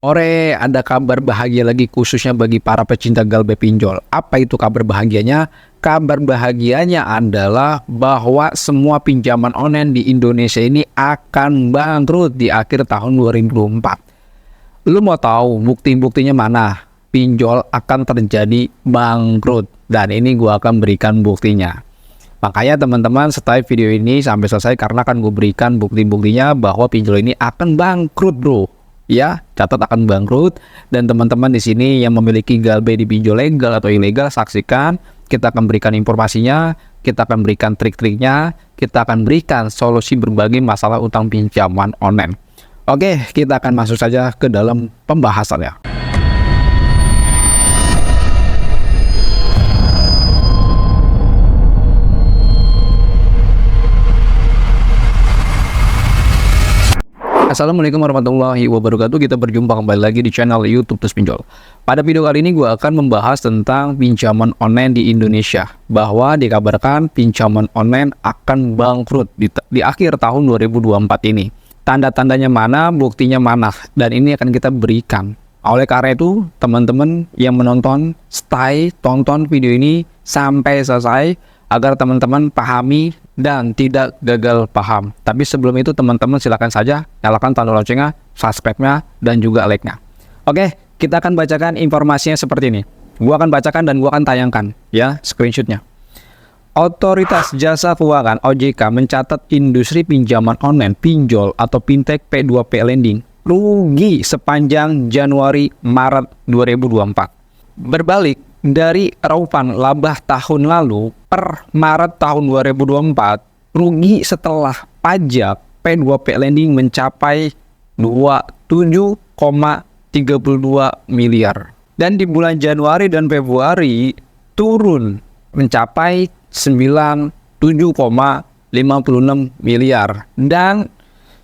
Ada kabar bahagia lagi khususnya bagi para pecinta galbe pinjol. Apa itu kabar bahagianya? Kabar bahagianya adalah bahwa semua pinjaman online di Indonesia ini akan bangkrut di akhir tahun 2024. Lu mau tahu bukti-buktinya mana? Pinjol akan terjadi bangkrut. Dan ini gua akan berikan buktinya. Makanya teman-teman stay video ini sampai selesai karena akan gue berikan bukti-buktinya bahwa pinjol ini akan bangkrut, bro. Ya, catat akan bangkrut. Dan teman-teman di sini yang memiliki galbe di pinjol legal atau ilegal, saksikan. Kita akan berikan informasinya, kita akan berikan trik-triknya, kita akan berikan solusi berbagai masalah utang pinjaman online. Oke, kita akan masuk saja ke dalam pembahasannya. Assalamualaikum warahmatullahi wabarakatuh. Kita berjumpa kembali lagi di channel YouTube Tus Pinjol. Pada video kali ini gue akan membahas tentang pinjaman online di Indonesia, bahwa dikabarkan pinjaman online akan bangkrut di akhir tahun 2024 ini. Tanda-tandanya mana, buktinya mana, dan ini akan kita berikan. Oleh karena itu, teman-teman yang menonton, stay tonton video ini sampai selesai agar teman-teman pahami dan tidak gagal paham. Tapi sebelum itu teman-teman silakan saja nyalakan tanda loncengnya, subscribe-nya, dan juga like-nya. Oke, kita akan bacakan informasinya seperti ini. Gua akan bacakan dan gua akan tayangkan ya screenshotnya. Otoritas Jasa Keuangan (OJK) mencatat industri pinjaman online pinjol atau fintech P2P lending rugi sepanjang Januari-Maret 2024. Berbalik dari raupan laba tahun lalu per Maret tahun 2024, rugi setelah pajak P2P lending mencapai 27,32 miliar. Dan di bulan Januari dan Februari turun mencapai 97,56 miliar dan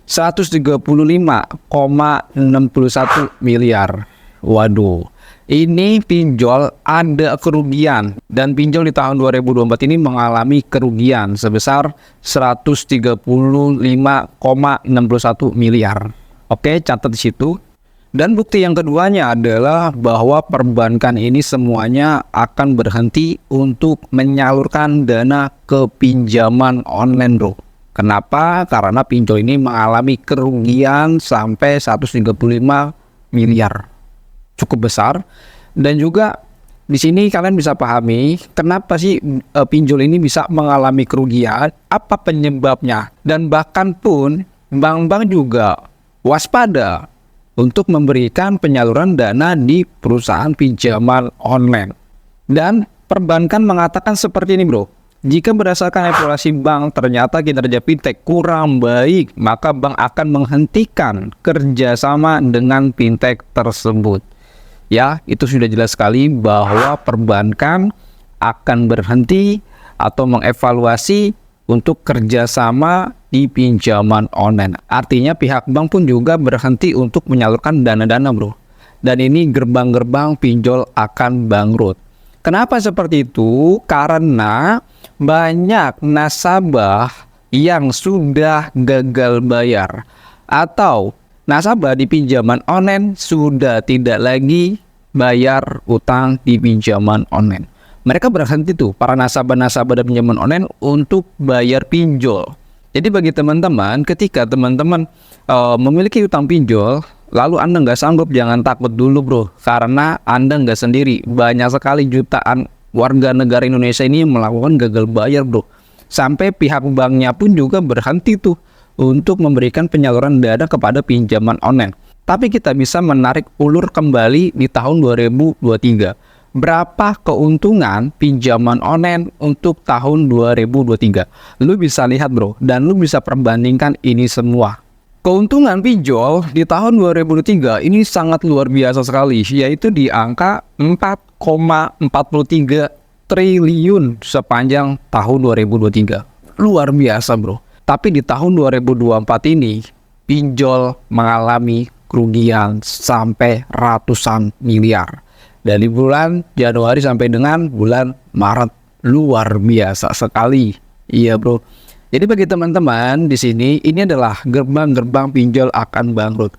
135,61 miliar. Waduh, ini pinjol ada kerugian, dan pinjol di tahun 2024 ini mengalami kerugian sebesar 135,61 miliar. Oke, catat di situ. Dan bukti yang keduanya adalah bahwa perbankan ini semuanya akan berhenti untuk menyalurkan dana ke pinjaman online, bro. Kenapa? Karena pinjol ini mengalami kerugian sampai 135 miliar. Cukup besar. Dan juga di sini kalian bisa pahami kenapa sih pinjol ini bisa mengalami kerugian, apa penyebabnya, dan bahkan pun bank-bank juga waspada untuk memberikan penyaluran dana di perusahaan pinjaman online. Dan perbankan mengatakan seperti ini, bro. Jika berdasarkan evaluasi bank ternyata kinerja fintech kurang baik, maka bank akan menghentikan kerjasama dengan fintech tersebut. Ya, itu sudah jelas sekali bahwa perbankan akan berhenti atau mengevaluasi untuk kerjasama di pinjaman online. Artinya pihak bank pun juga berhenti untuk menyalurkan dana-dana, bro. Dan ini gerbang-gerbang pinjol akan bangkrut. Kenapa seperti itu? Karena banyak nasabah yang sudah gagal bayar, atau nasabah di pinjaman online sudah tidak lagi bayar utang di pinjaman online. Mereka berhenti tuh, para nasabah-nasabah dari pinjaman online, untuk bayar pinjol. Jadi bagi teman-teman, ketika teman-teman memiliki utang pinjol, lalu Anda nggak sanggup, jangan takut dulu, bro. Karena Anda nggak sendiri. Banyak sekali jutaan warga negara Indonesia ini yang melakukan gagal bayar, bro. Sampai pihak banknya pun juga berhenti tuh untuk memberikan penyaluran dana kepada pinjaman online. Tapi kita bisa menarik ulur kembali di tahun 2023. Berapa keuntungan pinjaman online untuk tahun 2023? Lu bisa lihat, bro, dan lu bisa perbandingkan ini semua. Keuntungan pinjol di tahun 2023 ini sangat luar biasa sekali, yaitu di angka 4,43 triliun sepanjang tahun 2023. Luar biasa, bro. Tapi di tahun 2024 ini, pinjol mengalami kerugian sampai ratusan miliar. Dari bulan Januari sampai dengan bulan Maret. Luar biasa sekali. Iya, bro. Jadi bagi teman-teman di sini, ini adalah gerbang-gerbang pinjol akan bangkrut.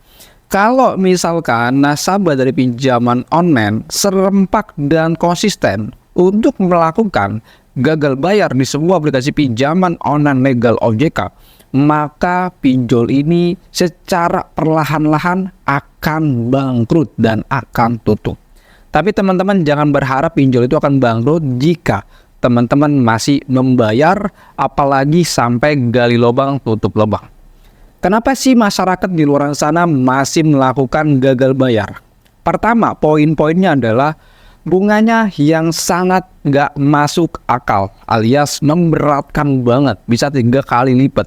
Kalau misalkan nasabah dari pinjaman online serempak dan konsisten untuk melakukan gagal bayar di semua aplikasi pinjaman online legal OJK, maka pinjol ini secara perlahan-lahan akan bangkrut dan akan tutup. Tapi teman-teman jangan berharap pinjol itu akan bangkrut jika teman-teman masih membayar, apalagi sampai gali lubang tutup lubang. Kenapa sih masyarakat di luar sana masih melakukan gagal bayar? Pertama, poin-poinnya adalah bunganya yang sangat nggak masuk akal, alias memberatkan banget, bisa 3 kali lipat.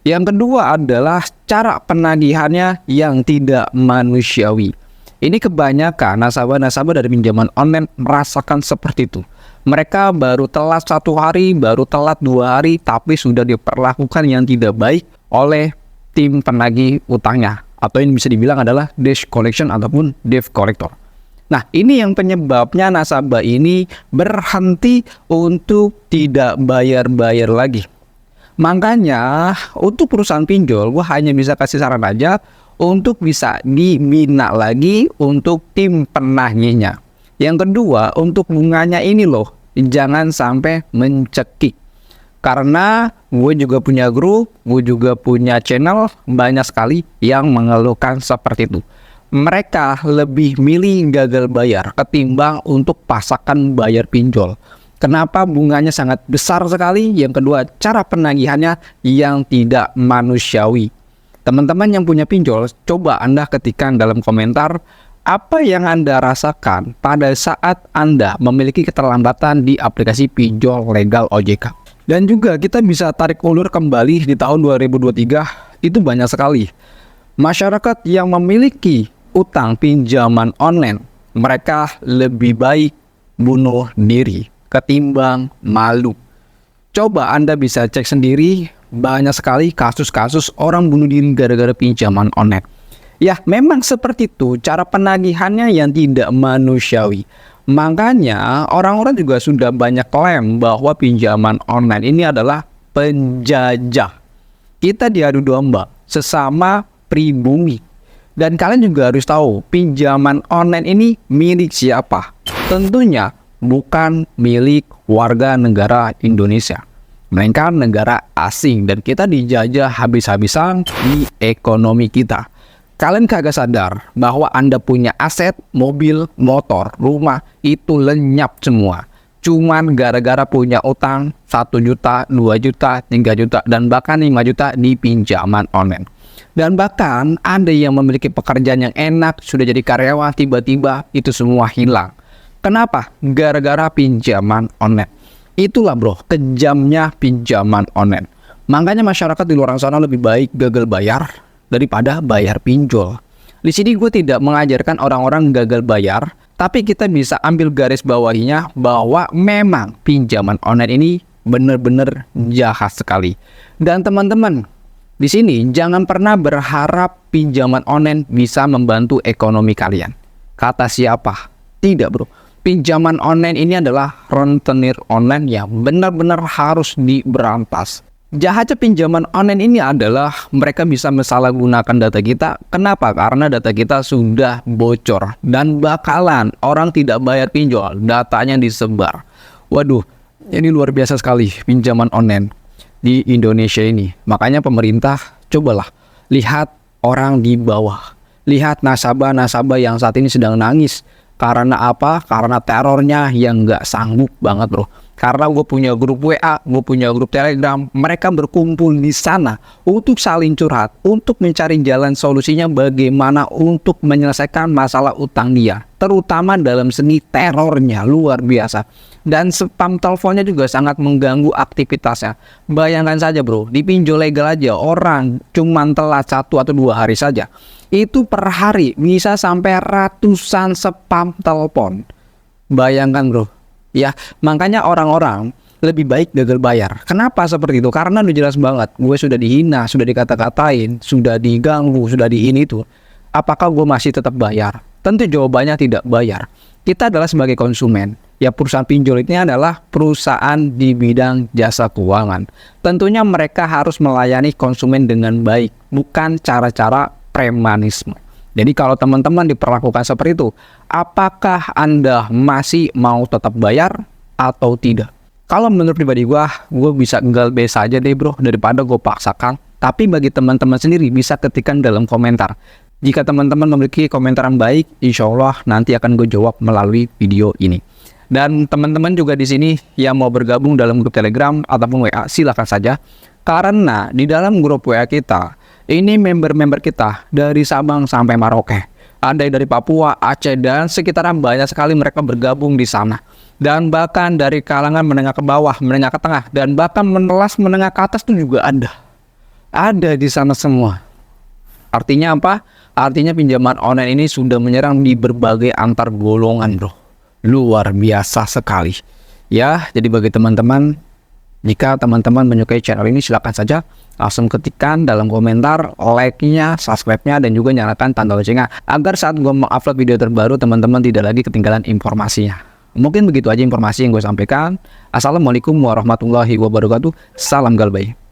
Yang kedua adalah cara penagihannya yang tidak manusiawi. Ini kebanyakan nasabah-nasabah dari pinjaman online merasakan seperti itu. Mereka baru telat 1 hari, baru telat 2 hari, tapi sudah diperlakukan yang tidak baik oleh tim penagih utangnya, atau yang bisa dibilang adalah debt collection ataupun debt collector. Nah, ini yang penyebabnya nasabah ini berhenti untuk tidak bayar-bayar lagi. Makanya untuk perusahaan pinjol, gue hanya bisa kasih saran aja untuk bisa dibina lagi untuk tim penagihnya. Yang kedua, untuk bunganya ini loh, jangan sampai mencekik. Karena gue juga punya grup, gue juga punya channel, banyak sekali yang mengeluhkan seperti itu. Mereka lebih milih gagal bayar ketimbang untuk pasakan bayar pinjol. Kenapa? Bunganya sangat besar sekali. Yang kedua, cara penagihannya yang tidak manusiawi. Teman-teman yang punya pinjol, coba Anda ketikkan dalam komentar apa yang Anda rasakan pada saat Anda memiliki keterlambatan di aplikasi pinjol legal OJK. Dan juga kita bisa tarik ulur kembali di tahun 2023, itu banyak sekali masyarakat yang memiliki utang pinjaman online. Mereka lebih baik bunuh diri ketimbang malu. Coba Anda bisa cek sendiri, banyak sekali kasus-kasus orang bunuh diri gara-gara pinjaman online. Ya, memang seperti itu cara penagihannya yang tidak manusiawi. Makanya orang-orang juga sudah banyak klaim bahwa pinjaman online ini adalah penjajah. Kita diadu domba sesama pribumi. Dan kalian juga harus tahu pinjaman online ini milik siapa. Tentunya bukan milik warga negara Indonesia, melainkan negara asing. Dan kita dijajah habis-habisan di ekonomi kita. Kalian kagak sadar bahwa Anda punya aset, mobil, motor, rumah, itu lenyap semua. Cuman gara-gara punya utang 1 juta, 2 juta, 3 juta, dan bahkan 5 juta di pinjaman online. Dan bahkan Anda yang memiliki pekerjaan yang enak, sudah jadi karyawan, tiba-tiba itu semua hilang. Kenapa? Gara-gara pinjaman online. Itulah bro, kejamnya pinjaman online. Makanya masyarakat di luar sana lebih baik gagal bayar daripada bayar pinjol. Di sini gue tidak mengajarkan orang-orang gagal bayar, tapi kita bisa ambil garis bawahinya bahwa memang pinjaman online ini benar-benar jahat sekali. Dan teman-teman, di sini jangan pernah berharap pinjaman online bisa membantu ekonomi kalian. Kata siapa? Tidak bro. Pinjaman online ini adalah rentenir online yang benar-benar harus diberantas. Jahatnya pinjaman online ini adalah mereka bisa menyalahgunakan data kita. Kenapa? Karena data kita sudah bocor dan bakalan orang tidak bayar pinjol, datanya disebar. Waduh, ini luar biasa sekali pinjaman online di Indonesia ini. Makanya pemerintah cobalah lihat orang di bawah. Lihat nasabah-nasabah yang saat ini sedang nangis. Karena apa? Karena terornya yang nggak sanggup banget bro. Karena gue punya grup WA, gue punya grup Telegram, mereka berkumpul di sana untuk saling curhat, untuk mencari jalan solusinya bagaimana untuk menyelesaikan masalah utang dia. Terutama dalam seni terornya, luar biasa. Dan spam teleponnya juga sangat mengganggu aktivitasnya. Bayangkan saja bro, di pinjol legal aja orang cuman telat 1 atau 2 hari saja. Itu per hari bisa sampai ratusan spam telepon. Bayangkan bro. Ya, makanya orang-orang lebih baik gagal bayar. Kenapa seperti itu? Karena udah jelas banget, gue sudah dihina, sudah dikata-katain, sudah diganggu, sudah di ini itu. Apakah gue masih tetap bayar? Tentu jawabannya tidak bayar. Kita adalah sebagai konsumen. Ya, perusahaan pinjol ini adalah perusahaan di bidang jasa keuangan. Tentunya mereka harus melayani konsumen dengan baik, bukan cara-cara premanisme. Jadi kalau teman-teman diperlakukan seperti itu, apakah Anda masih mau tetap bayar atau tidak? Kalau menurut pribadi gue bisa galbay saja deh bro, daripada gue paksakan. Tapi bagi teman-teman sendiri bisa ketikkan dalam komentar. Jika teman-teman memiliki komentar yang baik, insya Allah nanti akan gue jawab melalui video ini. Dan teman-teman juga di sini yang mau bergabung dalam grup Telegram ataupun WA, silakan saja. Karena di dalam grup WA kita, ini member-member kita dari Sabang sampai Merauke. Ada dari Papua, Aceh, dan sekitaran banyak sekali mereka bergabung di sana. Dan bahkan dari kalangan menengah ke bawah, menengah ke tengah, dan bahkan menelas menengah ke atas itu juga ada. Ada di sana semua. Artinya apa? Artinya pinjaman online ini sudah menyerang di berbagai antar golongan bro. Luar biasa sekali. Ya, jadi bagi teman-teman, jika teman-teman menyukai channel ini silakan saja langsung ketikkan dalam komentar like-nya, subscribe-nya, dan juga nyalakan tanda loncengnya agar saat gue mengupload video terbaru teman-teman tidak lagi ketinggalan informasinya. Mungkin begitu aja informasi yang gue sampaikan. Assalamualaikum warahmatullahi wabarakatuh. Salam galbay.